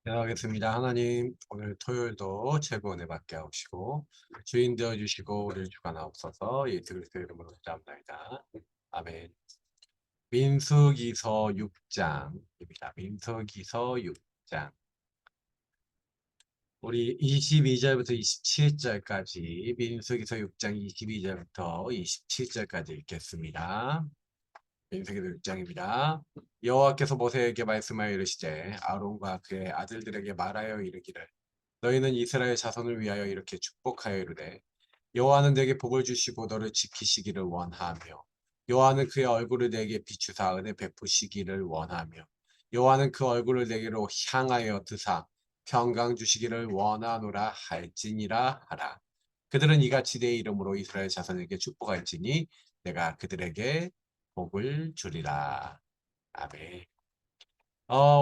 기도하겠습니다. 하나님, 오늘 토요일도 최고 은혜 받게 하시고 주인 되어 주시고 우리를 주관하옵소서. 예수 그리스도의 이름으로 기도합니다. 아멘. 민수기서 6장입니다. 민수기서 6장. 우리 22절부터 27절까지 민수기서 6장 22절부터 27절까지 읽겠습니다. 민수기서 6장입니다. 여호와께서 모세에게 말씀하여 이르시되 아론과 그의 아들들에게 말하여 이르기를 너희는 이스라엘 자손을 위하여 이렇게 축복하여 이르되 여호와는 내게 복을 주시고 너를 지키시기를 원하며 여호와는 그의 얼굴을 내게 비추사 은혜 베푸시기를 원하며 여호와는 그 얼굴을 내게로 향하여 드사 평강 주시기를 원하노라 할지니라 하라. 그들은 이같이 내 이름으로 이스라엘 자손에게 축복할지니 내가 그들에게 복을 주리라. 아멘.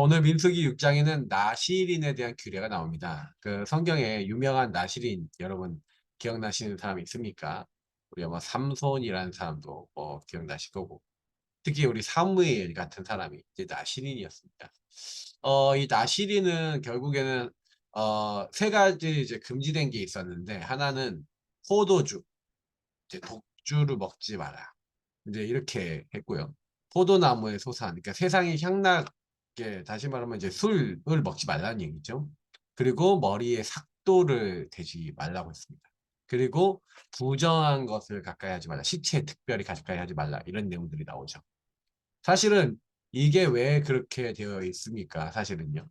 오늘 민수기 6장에는 나실인에 대한 규례가 나옵니다. 그 성경에 유명한 나실인 여러분 기억나시는 사람 있습니까? 우리 아마 삼손이라는 사람도 기억나실 거고 특히 우리 사무엘 같은 사람이 이제 나실인이었습니다. 이 나실인은 결국에는 세 가지 이제 금지된 게 있었는데 하나는 포도주, 이제 독주를 먹지 마라. 이제 이렇게 했고요. 포도나무의 소산, 그러니까 세상의 향락에 다시 말하면 이제 술을 먹지 말라는 얘기죠. 그리고 머리에 삭도를 대지 말라고 했습니다. 그리고 부정한 것을 가까이 하지 말라. 시체 특별히 가까이 하지 말라. 이런 내용들이 나오죠. 사실은 이게 왜 그렇게 되어 있습니까? 사실은요.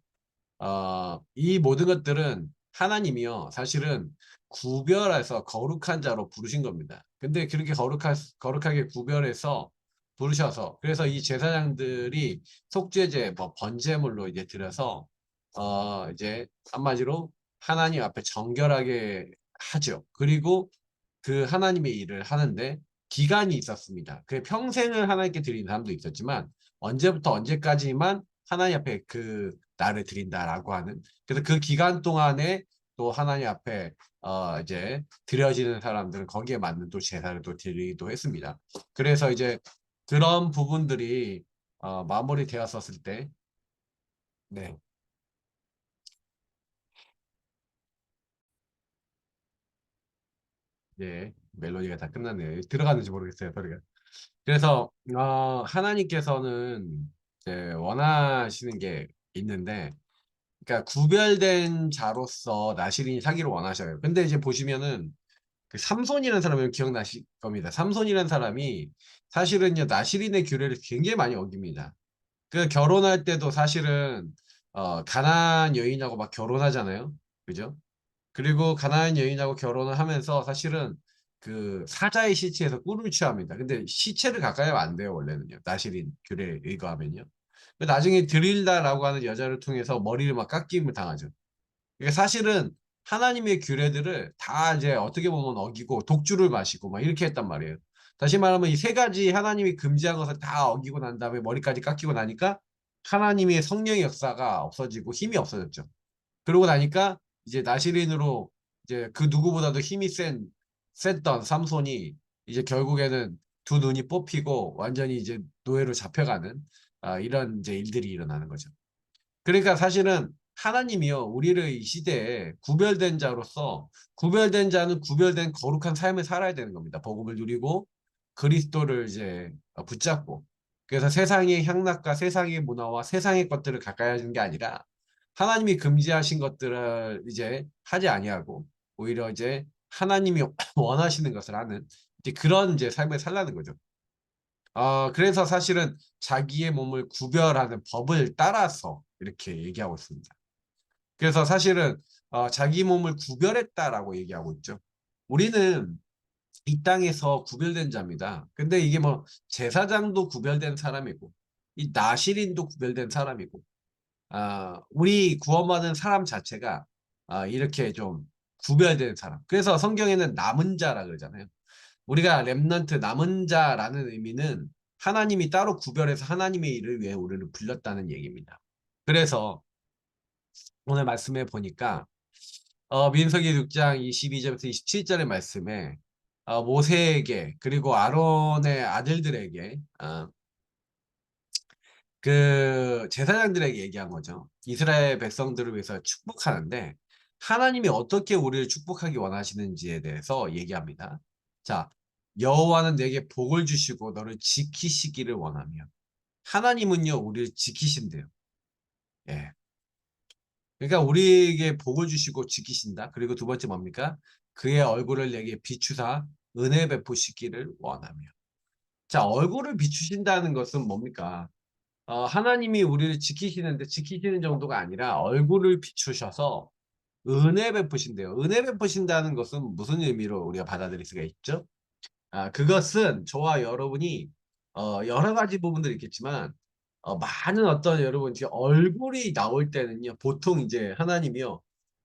이 모든 것들은 하나님이요. 사실은 구별해서 거룩한 자로 부르신 겁니다. 근데 그렇게 거룩하게 구별해서 부르셔서, 그래서 이 제사장들이 속죄제, 뭐, 번제물로 이제 드려서, 이제 한마디로 하나님 앞에 정결하게 하죠. 그리고 그 하나님의 일을 하는데 기간이 있었습니다. 그 평생을 하나님께 드리는 사람도 있었지만 언제부터 언제까지만 하나님 앞에 그 나를 드린다라고 하는, 그래서 그 기간 동안에 또 하나님 앞에 이제 드려지는 사람들은 거기에 맞는 또 제사를 또 드리기도 했습니다. 그래서 이제 그런 부분들이 마무리되었었을 때, 네, 네, 멜로디가 다 끝났네요. 들어갔는지 모르겠어요, 소리가. 그래서 하나님께서는 이제 원하시는 게 있는데, 그러니까 구별된 자로서 나실인이 사기를 원하셔요. 근데 이제 보시면은 그 삼손이라는 사람을 기억나실 겁니다. 삼손이라는 사람이 사실은요 나실인의 규례를 굉장히 많이 어깁니다. 그 결혼할 때도 사실은 가나안 여인하고 막 결혼하잖아요. 그죠? 그리고 가나안 여인하고 결혼을 하면서 사실은 그 사자의 시체에서 꿀을 취합니다. 근데 시체를 가까이 하면 안 돼요, 원래는요. 나실인 규례에 의거하면요. 나중에 드릴다라고 하는 여자를 통해서 머리를 막 깎임을 당하죠. 그러니까 사실은 하나님의 규례들을 다 이제 어떻게 보면 어기고 독주를 마시고 막 이렇게 했단 말이에요. 다시 말하면 이 세 가지 하나님이 금지한 것을 다 어기고 난 다음에 머리까지 깎이고 나니까 하나님의 성령의 역사가 없어지고 힘이 없어졌죠. 그러고 나니까 이제 나시린으로 이제 그 누구보다도 힘이 셌던 삼손이 이제 결국에는 두 눈이 뽑히고 완전히 이제 노예로 잡혀가는 이런 이제 일들이 일어나는 거죠. 그러니까 사실은 하나님이요, 우리를 이 시대에 구별된 자로서, 구별된 자는 구별된 거룩한 삶을 살아야 되는 겁니다. 복음을 누리고 그리스도를 이제 붙잡고. 그래서 세상의 향락과 세상의 문화와 세상의 것들을 가까이 하는 게 아니라 하나님이 금지하신 것들을 이제 하지 아니하고 오히려 이제 하나님이 원하시는 것을 하는 이제 그런 이제 삶을 살라는 거죠. 그래서 사실은 자기의 몸을 구별하는 법을 따라서 이렇게 얘기하고 있습니다. 그래서 사실은 자기 몸을 구별했다라고 얘기하고 있죠. 우리는 이 땅에서 구별된 자입니다. 근데 이게 뭐 제사장도 구별된 사람이고 이 나실인도 구별된 사람이고 우리 구원받은 사람 자체가 이렇게 좀 구별된 사람. 그래서 성경에는 남은 자라 그러잖아요. 우리가 렘넌트 남은 자라는 의미는 하나님이 따로 구별해서 하나님의 일을 위해 우리를 불렀다는 얘기입니다. 그래서 오늘 말씀해 보니까 민수기 6장 22절부터 27절의 말씀에 모세에게 그리고 아론의 아들들에게 그 제사장들에게 얘기한 거죠. 이스라엘 백성들을 위해서 축복하는데 하나님이 어떻게 우리를 축복하기 원하시는지에 대해서 얘기합니다. 자, 여호와는 내게 복을 주시고 너를 지키시기를 원하며 하나님은요 우리를 지키신대요. 예. 그러니까 우리에게 복을 주시고 지키신다. 그리고 두 번째 뭡니까? 그의 얼굴을 내게 비추사 은혜 베푸시기를 원하며. 자, 얼굴을 비추신다는 것은 뭡니까? 하나님이 우리를 지키시는데 지키시는 정도가 아니라 얼굴을 비추셔서 은혜 베푸신대요. 은혜 베푸신다는 것은 무슨 의미로 우리가 받아들일 수가 있죠? 그것은 저와 여러분이 여러 가지 부분들이 있겠지만 많은 어떤 여러분 지금 얼굴이 나올 때는요. 보통 이제 하나님이요.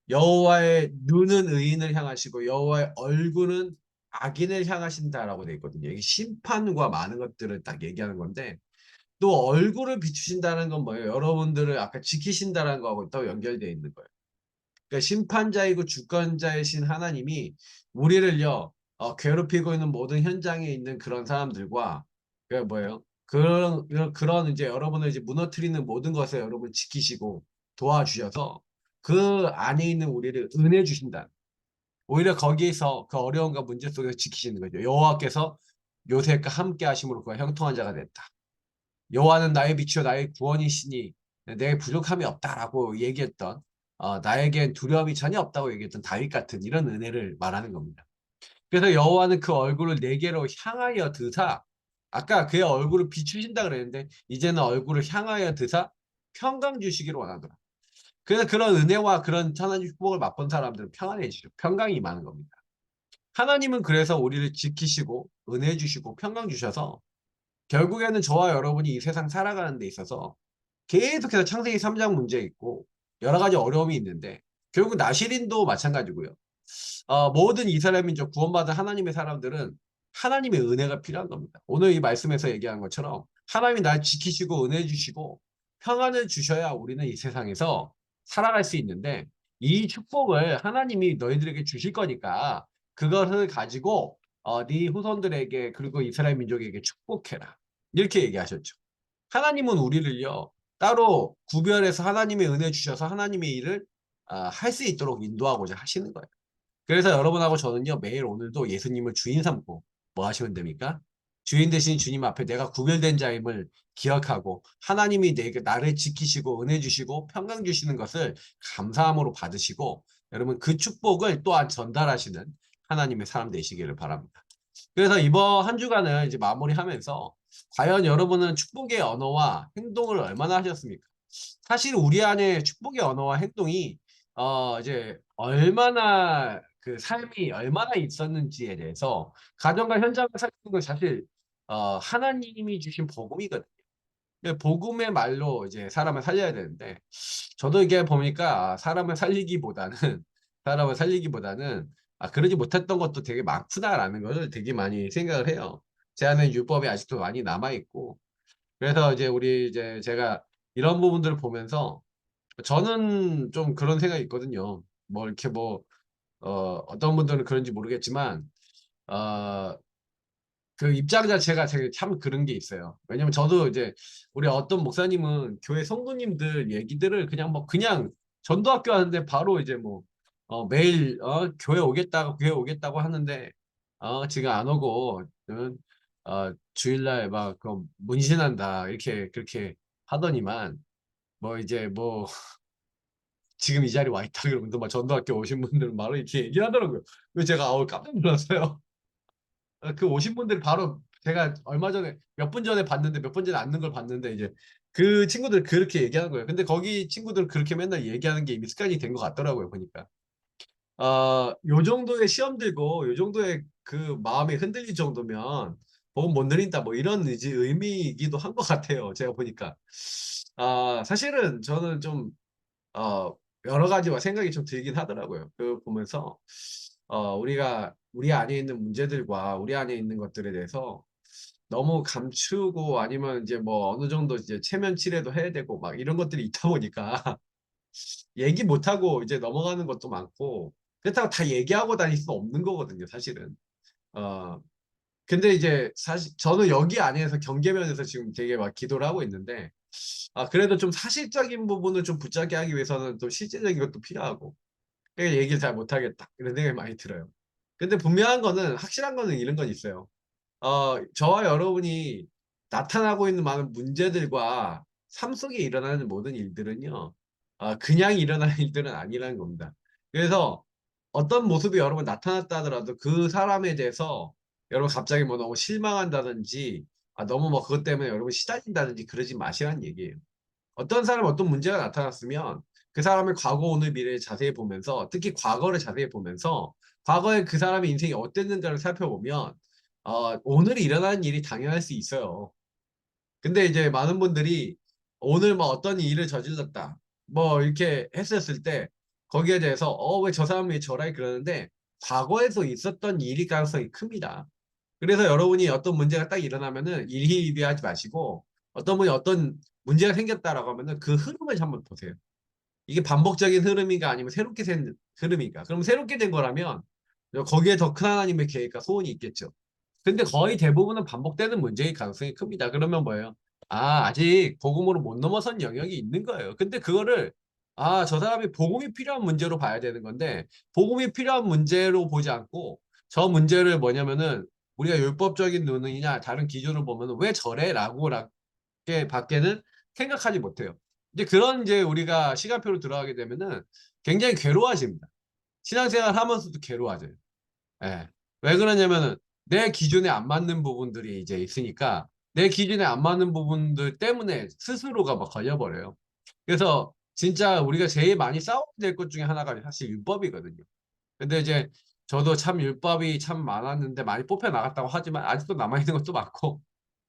여호와의 눈은 의인을 향하시고 여호와의 얼굴은 악인을 향하신다라고 되어 있거든요. 이게 심판과 많은 것들을 딱 얘기하는 건데 또 얼굴을 비추신다는 건 뭐예요? 여러분들을 아까 지키신다는 거하고 또 연결되어 있는 거예요. 그러니까 심판자이고 주권자이신 하나님이 우리를요 괴롭히고 있는 모든 현장에 있는 그런 사람들과 그 뭐예요? 그런 이제 여러분을 이제 무너뜨리는 모든 것에 여러분 지키시고 도와주셔서 그 안에 있는 우리를 은혜 주신다. 오히려 거기에서 그 어려움과 문제 속에서 지키시는 거죠. 여호와께서 요셉과 함께 하심으로 그가 형통한 자가 됐다. 여호와는 나의 빛이요 나의 구원이시니 내게 부족함이 없다라고 얘기했던 나에겐 두려움이 전혀 없다고 얘기했던 다윗 같은 이런 은혜를 말하는 겁니다. 그래서 여호와는 그 얼굴을 내게로 향하여 드사 아까 그의 얼굴을 비추신다 그랬는데 이제는 얼굴을 향하여 드사 평강 주시기를 원하더라. 그래서 그런 은혜와 그런 하나님 축복을 맛본 사람들은 평안해지죠. 평강이 임하는 겁니다. 하나님은 그래서 우리를 지키시고 은혜 주시고 평강 주셔서 결국에는 저와 여러분이 이 세상 살아가는 데 있어서 계속해서 창세기 3장 문제 있고 여러 가지 어려움이 있는데 결국 나시린도 마찬가지고요. 모든 이스라엘 민족 구원받은 하나님의 사람들은 하나님의 은혜가 필요한 겁니다. 오늘 이 말씀에서 얘기한 것처럼 하나님이 날 지키시고 은혜 주시고 평안을 주셔야 우리는 이 세상에서 살아갈 수 있는데 이 축복을 하나님이 너희들에게 주실 거니까 그것을 가지고 네 후손들에게 그리고 이스라엘 민족에게 축복해라. 이렇게 얘기하셨죠. 하나님은 우리를요 따로 구별해서 하나님의 은혜 주셔서 하나님의 일을 할 수 있도록 인도하고자 하시는 거예요. 그래서 여러분하고 저는요 매일 오늘도 예수님을 주인 삼고 뭐 하시면 됩니까? 주인 되신 주님 앞에 내가 구별된 자임을 기억하고 하나님이 내게 나를 지키시고 은혜 주시고 평강 주시는 것을 감사함으로 받으시고 여러분 그 축복을 또한 전달하시는 하나님의 사람 되시기를 바랍니다. 그래서 이번 한 주간을 이제 마무리하면서 과연 여러분은 축복의 언어와 행동을 얼마나 하셨습니까? 사실 우리 안에 축복의 언어와 행동이 이제 얼마나 그 삶이 얼마나 있었는지에 대해서 가정과 현장을 살피는 건 사실 하나님이 주신 복음이거든요. 복음의 말로 이제 사람을 살려야 되는데 저도 이게 보니까 사람을 살리기보다는 사람을 살리기보다는 그러지 못했던 것도 되게 많구나라는 것을 되게 많이 생각을 해요. 제 안에 율법이 아직도 많이 남아 있고 그래서 이제 우리 이제 제가 이런 부분들을 보면서 저는 좀 그런 생각이 있거든요. 뭐 이렇게 뭐 어떤 분들은 그런지 모르겠지만 어, 그 입장 자체가 되게 참 그런 게 있어요. 왜냐면 저도 이제 우리 어떤 목사님은 교회 성도님들 얘기들을 그냥 뭐 그냥 전도학교 하는데 바로 이제 뭐 매일 교회 오겠다고 하는데 지금 안 오고 주일날 막 그 문신한다 이렇게 그렇게 하더니만 뭐 이제 뭐 지금 이 자리에 와 있다 그러면서 막 전도학교 오신 분들은 바로 이렇게 얘기를 하더라고요. 그래서 제가 깜짝 놀랐어요. 그 오신 분들 바로 제가 얼마 전에 몇 분 전에 봤는데 몇 분 전에 앉는 걸 봤는데 이제 그 친구들 그렇게 얘기하는 거예요. 근데 거기 친구들 그렇게 맨날 얘기하는 게 이미 습관이 된 것 같더라고요. 보니까. 요 정도의 시험 들고 요 정도의 그 마음이 흔들릴 정도면 복음 못 드린다 뭐 이런 의미이기도 한 것 같아요. 제가 보니까. 사실은 저는 좀 여러 가지와 생각이 좀 들긴 하더라고요. 그 보면서 우리가 우리 안에 있는 문제들과 우리 안에 있는 것들에 대해서 너무 감추고 아니면 이제 뭐 어느 정도 이제 체면 치레도 해야 되고 막 이런 것들이 있다 보니까 얘기 못하고 이제 넘어가는 것도 많고 그렇다고 다 얘기하고 다닐 수 없는 거거든요, 사실은. 어, 근데 이제 사실 저는 여기 안에서 경계면에서 지금 되게 막 기도를 하고 있는데 그래도 좀 사실적인 부분을 좀 붙잡게 하기 위해서는 또 실제적인 것도 필요하고. 그러니까 얘기를 잘 못하겠다. 이런 생각이 많이 들어요. 근데 분명한 거는, 확실한 거는 이런 건 있어요. 저와 여러분이 나타나고 있는 많은 문제들과 삶 속에 일어나는 모든 일들은요, 그냥 일어나는 일들은 아니라는 겁니다. 그래서 어떤 모습이 여러분 나타났다 하더라도 그 사람에 대해서 여러분 갑자기 뭐 너무 실망한다든지, 너무 뭐 그것 때문에 여러분 시달린다든지 그러지 마시라는 얘기예요. 어떤 사람 어떤 문제가 나타났으면 그 사람의 과거, 오늘, 미래를 자세히 보면서, 특히 과거를 자세히 보면서 과거에 그 사람의 인생이 어땠는가를 살펴보면 오늘 일어나는 일이 당연할 수 있어요. 근데 이제 많은 분들이 오늘 뭐 어떤 일을 저질렀다 뭐 이렇게 했었을 때 거기에 대해서 왜 저 사람이 왜 저래 그러는데, 과거에서 있었던 일일 가능성이 큽니다. 그래서 여러분이 어떤 문제가 딱 일어나면은 일희일비하지 마시고, 어떤 분이 어떤 문제가 생겼다라고 하면은 그 흐름을 한번 보세요. 이게 반복적인 흐름인가 아니면 새롭게 된 흐름인가. 그럼 새롭게 된 거라면 거기에 더 큰 하나님의 계획과 소원이 있겠죠. 근데 거의 대부분은 반복되는 문제일 가능성이 큽니다. 그러면 뭐예요? 아직 복음으로 못 넘어선 영역이 있는 거예요. 근데 그거를 저 사람이 복음이 필요한 문제로 봐야 되는 건데, 복음이 필요한 문제로 보지 않고 저 문제를 뭐냐면은 우리가 율법적인 눈이나 다른 기준으로 보면 왜 저래? 라고 게 밖에는 생각하지 못해요. 이제 그런 이제 우리가 시간표로 들어가게 되면은 굉장히 괴로워집니다. 신앙생활 하면서도 괴로워져요. 예. 왜 그러냐면은 내 기준에 안 맞는 부분들이 이제 있으니까 내 기준에 안 맞는 부분들 때문에 스스로가 막 걸려버려요. 그래서 진짜 우리가 제일 많이 싸워야 될 것 중에 하나가 사실 율법이거든요. 근데 이제 저도 참 율법이 참 많았는데 많이 뽑혀 나갔다고 하지만 아직도 남아있는 것도 많고,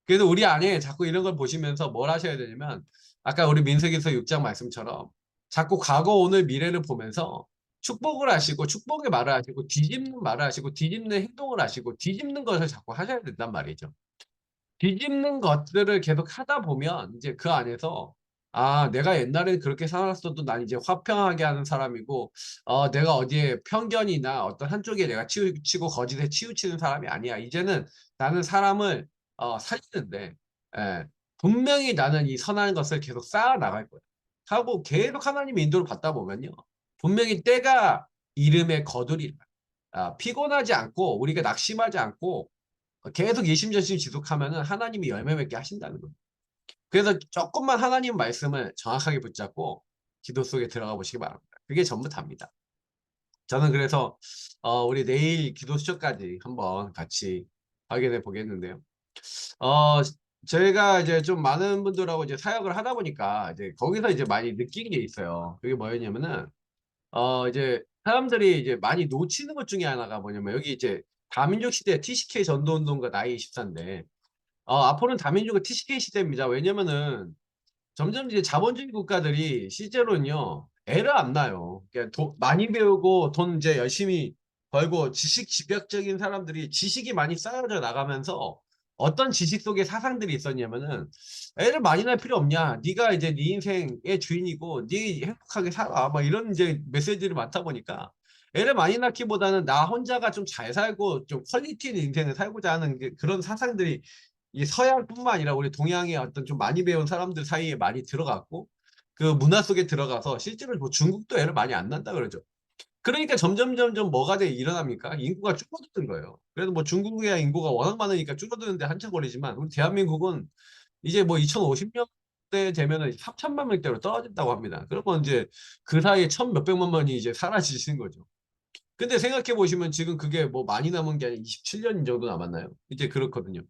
그래서 우리 안에 자꾸 이런 걸 보시면서 뭘 하셔야 되냐면, 아까 우리 민수기서 6장 말씀처럼 자꾸 과거, 오늘, 미래를 보면서 축복을 하시고 축복의 말을 하시고 뒤집는 말을 하시고 뒤집는 행동을 하시고 뒤집는 것을 자꾸 하셔야 된단 말이죠. 뒤집는 것들을 계속 하다 보면 이제 그 안에서 내가 옛날에 그렇게 살았어도 난 이제 화평하게 하는 사람이고, 내가 어디에 편견이나 어떤 한쪽에 내가 치우치고 거짓에 치우치는 사람이 아니야. 이제는 나는 사람을 살리는데, 예, 분명히 나는 이 선한 것을 계속 쌓아 나갈 거야. 하고 계속 하나님의 인도를 받다 보면요, 분명히 때가 이름에 거두리라. 피곤하지 않고 우리가 낙심하지 않고 계속 이심전심 지속하면은 하나님이 열매 맺게 하신다는 거예요. 그래서 조금만 하나님 말씀을 정확하게 붙잡고 기도 속에 들어가 보시기 바랍니다. 그게 전부 답니다. 저는 그래서 우리 내일 기도 수첩까지 한번 같이 확인해 보겠는데요. 어, 저희가 이제 좀 많은 분들하고 이제 사역을 하다 보니까 이제 거기서 이제 많이 느낀 게 있어요. 그게 뭐였냐면은 이제 사람들이 이제 많이 놓치는 것 중에 하나가 뭐냐면, 여기 이제 다민족 시대 TCK 전도운동가 나이 24인데 앞으로는 다민족의 TCK 시대입니다. 왜냐면은 점점 이제 자본주의 국가들이 실제로는요, 애를 안 낳아요. 그러니까 많이 배우고 돈 이제 열심히 벌고 지식 집약적인 사람들이 지식이 많이 쌓여져 나가면서 어떤 지식 속에 사상들이 있었냐면은, 애를 많이 낳을 필요 없냐. 네가 이제 네 인생의 주인이고 네 행복하게 살아. 막 이런 이제 메시지들이 많다 보니까 애를 많이 낳기보다는 나 혼자가 좀 잘 살고 좀 퀄리티 있는 인생을 살고자 하는 그런 사상들이 이 서양뿐만 아니라 우리 동양의 어떤 좀 많이 배운 사람들 사이에 많이 들어갔고, 그 문화 속에 들어가서 실제로 뭐 중국도 애를 많이 안 낳는다 그러죠. 그러니까 점점 뭐가 일어납니까? 인구가 줄어드는 거예요. 그래도 뭐 중국의 인구가 워낙 많으니까 줄어드는데 한참 걸리지만, 우리 대한민국은 이제 뭐 2050년대 되면은 3천만 명대로 떨어진다고 합니다. 그러면 이제 그 사이에 천 몇백만 명이 이제 사라지시는 거죠. 근데 생각해 보시면 지금 그게 뭐 많이 남은 게 아니라 27년 정도 남았나요? 이제 그렇거든요.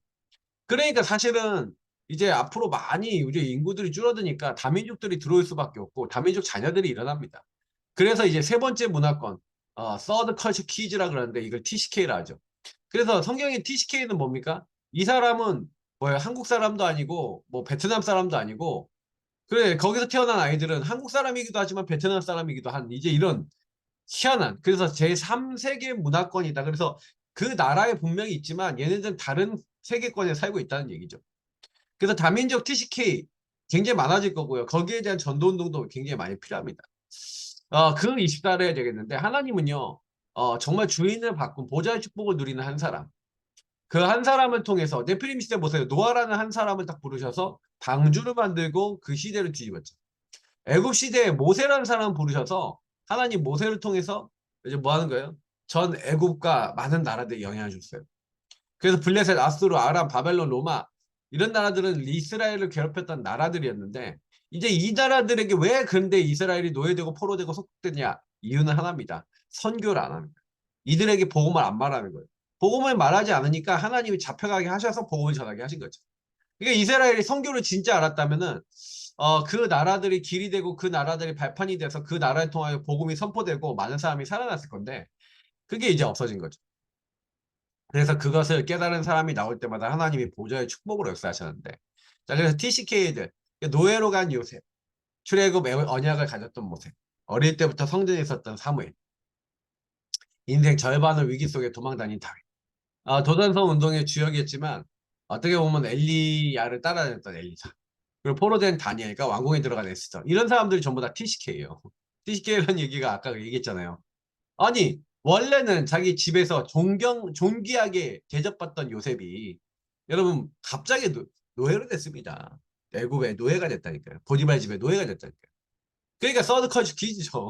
그러니까 사실은 이제 앞으로 많이 우리 인구들이 줄어드니까 다민족들이 들어올 수밖에 없고 다민족 자녀들이 일어납니다. 그래서 이제 세 번째 문화권, 서드 컬처 키즈라 그러는데 이걸 TCK라 하죠. 그래서 성경의 TCK는 뭡니까? 이 사람은 뭐야, 한국 사람도 아니고 뭐 베트남 사람도 아니고, 그래 거기서 태어난 아이들은 한국 사람이기도 하지만 베트남 사람이기도 한 이제 이런 희한한, 그래서 제3세계 문화권이다. 그래서 그 나라에 분명히 있지만 얘네들은 다른 세계권에 살고 있다는 얘기죠. 그래서 다민족 TCK 굉장히 많아질 거고요. 거기에 대한 전도운동도 굉장히 많이 필요합니다. 그 24를 해야 되겠는데, 하나님은요, 정말 주인을 바꾼 보좌의 축복을 누리는 한 사람, 그 한 사람을 통해서 네피림 시대 보세요. 노아라는 한 사람을 딱 부르셔서 방주를 만들고 그 시대를 뒤집었죠. 애굽 시대에 모세라는 사람 부르셔서 하나님 모세를 통해서 이제 뭐 하는 거예요? 전 애굽과 많은 나라들에 영향을 줬어요. 그래서 블레셋, 아수르, 아람, 바벨론, 로마 이런 나라들은 이스라엘을 괴롭혔던 나라들이었는데 이제 이 나라들에게 왜 근데 이스라엘이 노예되고 포로되고 속국됐냐? 이유는 하나입니다. 선교를 안 하는 거예요. 이들에게 복음을 안 말하는 거예요. 복음을 말하지 않으니까 하나님이 잡혀가게 하셔서 복음을 전하게 하신 거죠. 그러니까 이스라엘이 선교를 진짜 알았다면은 그 나라들이 길이 되고 그 나라들이 발판이 돼서 그 나라를 통하여 복음이 선포되고 많은 사람이 살아났을 건데 그게 이제 없어진 거죠. 그래서 그것을 깨달은 사람이 나올 때마다 하나님이 보좌의 축복으로 역사하셨는데 자 그래서 TCK들 노예로 간 요셉 출애굽 언약을 가졌던 모세 어릴 때부터 성전에 있었던 사무엘 인생 절반을 위기 속에 도망다닌 다윗 도단성 운동의 주역이었지만 어떻게 보면 엘리야를 따라다녔던 엘리사 그리고 포로된 다니엘과 왕궁에 들어간 에스더 이런 사람들이 전부 다 TCK예요. TCK라는 얘기가 아까 얘기했잖아요. 아니 원래는 자기 집에서 존귀하게 대접받던 요셉이 여러분 갑자기 노예로 됐습니다. 애굽의 노예가 됐다니까요. 보디발 집에 노예가 됐다니까요. 그러니까 서드 컬처 기지죠.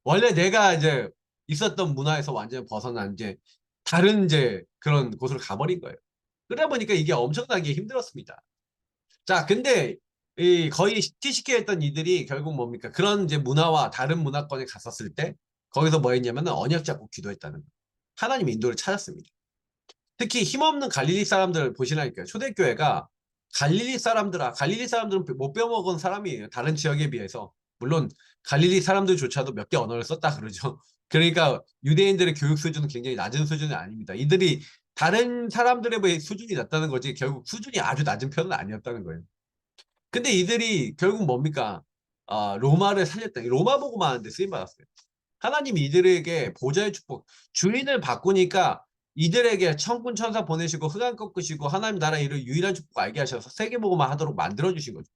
원래 내가 이제 있었던 문화에서 완전 벗어난 이제 다른 이제 그런 곳으로 가버린 거예요. 그러다 보니까 이게 엄청나게 힘들었습니다. 자, 근데 이 거의 TCK 했던 이들이 결국 뭡니까? 그런 이제 문화와 다른 문화권에 갔었을 때 거기서 뭐 했냐면은 언약 잡고 기도했다는 거예요. 하나님 인도를 찾았습니다. 특히 힘없는 갈릴리 사람들 보시라니까요. 초대교회가 갈릴리 사람들은 못 배워먹은 사람이에요. 다른 지역에 비해서. 물론 갈릴리 사람들조차도 몇 개 언어를 썼다 그러죠. 그러니까 유대인들의 교육 수준은 굉장히 낮은 수준이 아닙니다. 이들이 다른 사람들에 비해 수준이 낮다는 거지 결국 수준이 아주 낮은 편은 아니었다는 거예요. 근데 이들이 결국 뭡니까? 로마를 살렸다. 로마 보고만 하는데 쓰임 받았어요. 하나님이 이들에게 보좌의 축복, 주인을 바꾸니까 이들에게 천군 천사 보내시고 흑암 꺾으시고 하나님 나라 일을 유일한 축복 알게 하셔서 세계보고만 하도록 만들어 주신 거죠.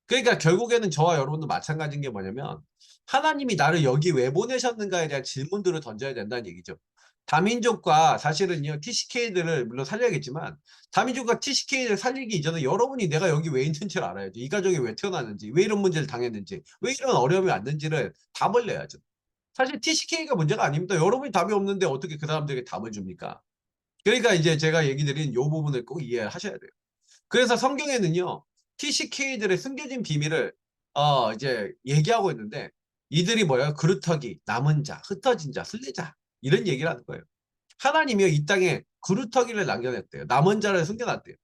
그러니까 결국에는 저와 여러분도 마찬가지인 게 뭐냐면 하나님이 나를 여기 왜 보내셨는가에 대한 질문들을 던져야 된다는 얘기죠. 다민족과 사실은요 TCK들을 물론 살려야겠지만 다민족과 TCK를 살리기 이전에 여러분이 내가 여기 왜 있는지를 알아야죠. 이 가족이 왜 태어났는지 왜 이런 문제를 당했는지 왜 이런 어려움이 왔는지를 답을 내야죠. 사실 TCK가 문제가 아닙니다. 여러분이 답이 없는데 어떻게 그 사람들에게 답을 줍니까? 그러니까 이제 제가 얘기 드린 이 부분을 꼭 이해하셔야 돼요. 그래서 성경에는요, TCK들의 숨겨진 비밀을 이제 얘기하고 있는데 이들이 뭐예요? 그루터기, 남은 자, 흩어진 자, 순례자 이런 얘기를 하는 거예요. 하나님이요 이 땅에 그루터기를 남겨냈대요. 남은 자를 숨겨놨대요.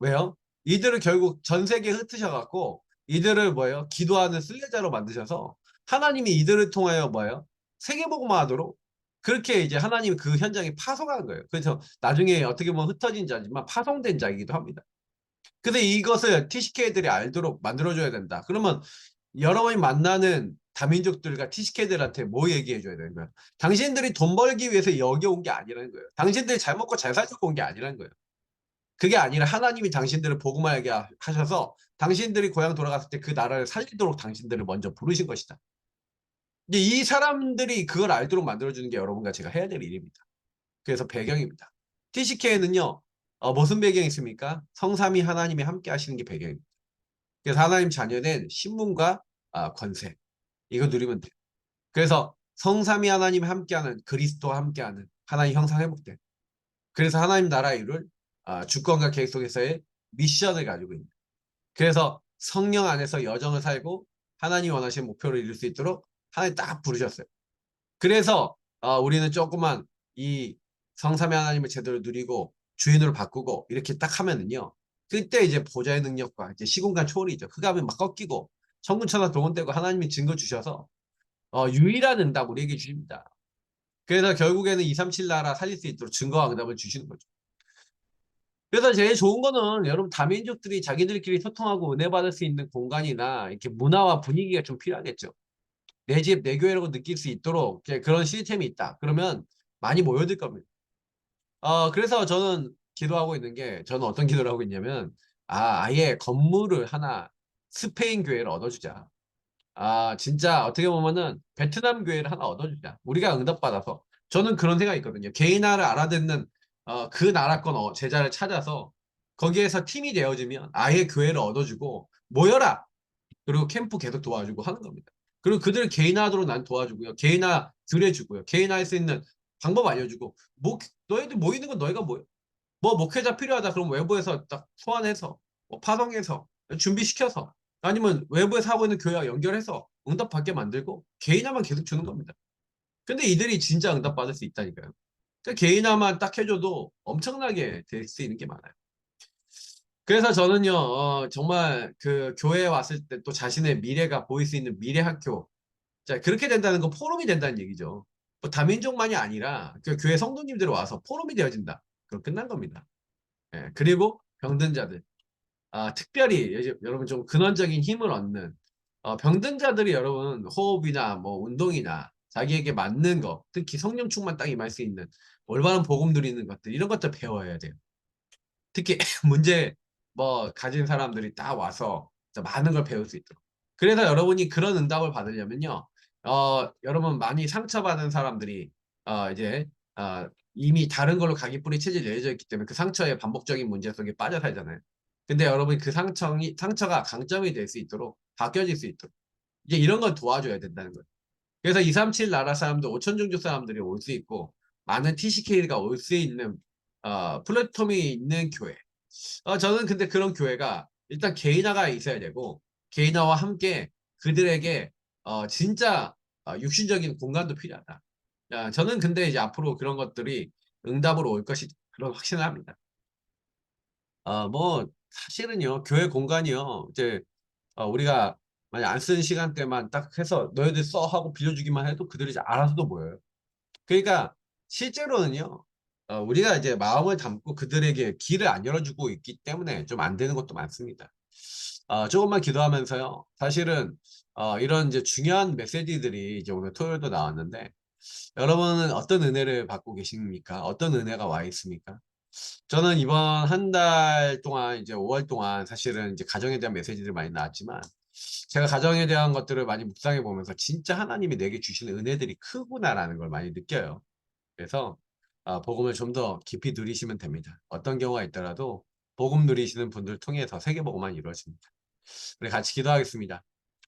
왜요? 이들을 결국 전 세계에 흩으셔갖고 이들을 뭐예요? 기도하는 순례자로 만드셔서 하나님이 이들을 통하여 뭐예요? 세계복음화 하도록 그렇게 이제 하나님이 그 현장에 파송하는 거예요. 그래서 나중에 어떻게 보면 흩어진 자지만 파송된 자이기도 합니다. 근데 이것을 TCK들이 알도록 만들어줘야 된다. 그러면 여러분이 만나는 다민족들과 TCK들한테 뭐 얘기해줘야 되는 거야? 당신들이 돈 벌기 위해서 여기 온 게 아니라는 거예요. 당신들이 잘 먹고 잘 살려고 온 게 아니라는 거예요. 그게 아니라 하나님이 당신들을 복음하게 하셔서 당신들이 고향 돌아갔을 때 그 나라를 살리도록 당신들을 먼저 부르신 것이다. 이제 이 사람들이 그걸 알도록 만들어주는 게 여러분과 제가 해야 될 일입니다. 그래서 배경입니다. TCK는요, 무슨 배경이 있습니까? 성삼위 하나님이 함께 하시는 게 배경입니다. 그래서 하나님 자녀는 신분과 권세, 이거 누리면 돼요. 그래서 성삼위 하나님이 함께하는 그리스도와 함께하는 하나님 형상 회복된 그래서 하나님 나라 이룰 주권과 계획 속에서의 미션을 가지고 있는 그래서 성령 안에서 여정을 살고 하나님이 원하시는 목표를 이룰 수 있도록 하나님 딱 부르셨어요. 그래서 우리는 조금만 이 성삼위 하나님을 제대로 누리고 주인으로 바꾸고 이렇게 딱 하면은요. 그때 이제 보좌의 능력과 이제 시공간 초월이죠. 흑암이 막 꺾이고 천군천사 동원되고 하나님이 증거 주셔서 유일한 응답 우리에게 주십니다. 그래서 결국에는 237 나라 살릴 수 있도록 증거와 응답을 주시는 거죠. 그래서 제일 좋은 거는 여러분 다민족들이 자기들끼리 소통하고 은혜 받을 수 있는 공간이나 이렇게 문화와 분위기가 좀 필요하겠죠. 내 집, 내 교회라고 느낄 수 있도록 그런 시스템이 있다. 그러면 많이 모여들 겁니다. 그래서 저는 기도하고 있는 게 저는 어떤 기도를 하고 있냐면 아예 건물을 하나 스페인 교회를 얻어주자. 진짜 어떻게 보면은 베트남 교회를 하나 얻어주자. 우리가 응답받아서. 저는 그런 생각이 있거든요. 개인화를 알아듣는 그 나라권 제자를 찾아서 거기에서 팀이 되어주면 아예 교회를 얻어주고 모여라. 그리고 캠프 계속 도와주고 하는 겁니다. 그리고 그들 개인화도록 난 도와주고요. 개인화 들여주고요. 개인화할 수 있는 방법 알려주고 너희들 모이는 건 너희가 모여. 뭐 목회자 필요하다 그럼 외부에서 딱 소환해서 뭐 파송해서 준비시켜서 아니면 외부에서 하고 있는 교회와 연결해서 응답받게 만들고 개인화만 계속 주는 겁니다. 근데 이들이 진짜 응답받을 수 있다니까요. 그러니까 개인화만 딱 해줘도 엄청나게 될 수 있는 게 많아요. 그래서 저는요, 정말 그 교회에 왔을 때 또 자신의 미래가 보일 수 있는 미래 학교. 자, 그렇게 된다는 건 포럼이 된다는 얘기죠. 뭐 다민족만이 아니라 그 교회 성도님들이 와서 포럼이 되어진다. 그럼 끝난 겁니다. 예, 그리고 병든 자들. 특별히 여러분 좀 근원적인 힘을 얻는 병든 자들이 여러분 호흡이나 뭐 운동이나 자기에게 맞는 거, 특히 성령 충만 딱 임할 수 있는 올바른 복음 누리는 것들 이런 것들 배워야 돼요. 특히 문제 뭐 가진 사람들이 딱 와서 많은 걸 배울 수 있도록. 그래서 여러분이 그런 응답을 받으려면요. 여러분 많이 상처받은 사람들이 이제 이미 다른 걸로 각이 뿌리 체질이 내려져 있기 때문에 그 상처의 반복적인 문제 속에 빠져 살잖아요. 근데 여러분 그 상처가 강점이 될 수 있도록 바뀌어질 수 있도록 이제 이런 걸 도와줘야 된다는 거예요. 그래서 237 나라 사람들, 5천 종족 사람들이 올 수 있고 많은 TCK가 올 수 있는 플랫폼이 있는 교회. 저는 근데 그런 교회가 일단 개인화가 있어야 되고 개인화와 함께 그들에게 진짜 육신적인 공간도 필요하다. 저는 근데 이제 앞으로 그런 것들이 응답으로 올 것이 그런 확신을 합니다. 뭐 사실은요 교회 공간이요 이제 우리가 만약 안 쓰는 시간대만 딱 해서 너희들 써 하고 빌려주기만 해도 그들이 이제 알아서도 모여요. 그러니까 실제로는요. 우리가 이제 마음을 담고 그들에게 길을 안 열어주고 있기 때문에 좀 안 되는 것도 많습니다. 조금만 기도하면서요. 사실은 이런 이제 중요한 메시지들이 이제 오늘 토요일도 나왔는데 여러분은 어떤 은혜를 받고 계십니까? 어떤 은혜가 와 있습니까? 저는 이번 한 달 동안 이제 5월 동안 사실은 이제 가정에 대한 메시지들이 많이 나왔지만 제가 가정에 대한 것들을 많이 묵상해 보면서 진짜 하나님이 내게 주시는 은혜들이 크구나라는 걸 많이 느껴요. 그래서 복음을 좀 더 깊이 누리시면 됩니다. 어떤 경우가 있더라도 복음 누리시는 분들 통해서 세계복음만 이루어집니다. 우리 같이 기도하겠습니다.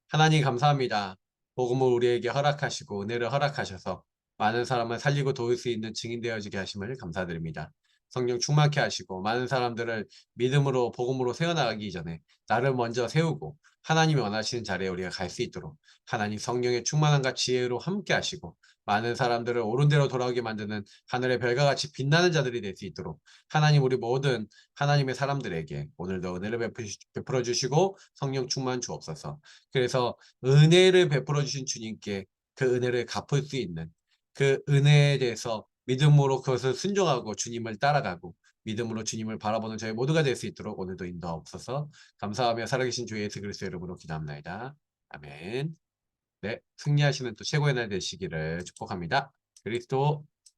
하나님 감사합니다. 복음을 우리에게 허락하시고 은혜를 허락하셔서 많은 사람을 살리고 도울 수 있는 증인 되어지게 하심을 감사드립니다. 성령 충만케 하시고 많은 사람들을 믿음으로 복음으로 세워나가기 전에 나를 먼저 세우고 하나님이 원하시는 자리에 우리가 갈 수 있도록 하나님 성령의 충만함과 지혜로 함께 하시고 많은 사람들을 옳은 대로 돌아오게 만드는 하늘의 별과 같이 빛나는 자들이 될 수 있도록 하나님 우리 모든 하나님의 사람들에게 오늘도 은혜를 베풀어 주시고 성령 충만 주옵소서. 그래서 은혜를 베풀어 주신 주님께 그 은혜를 갚을 수 있는 그 은혜에 대해서 믿음으로 그것을 순종하고 주님을 따라가고 믿음으로 주님을 바라보는 저희 모두가 될 수 있도록 오늘도 인도하옵소서. 감사하며 살아계신 주 예수 그리스도의 이름으로 기도합나이다. 아멘. 네, 승리하시는 또 최고의 날 되시기를 축복합니다. 그리스도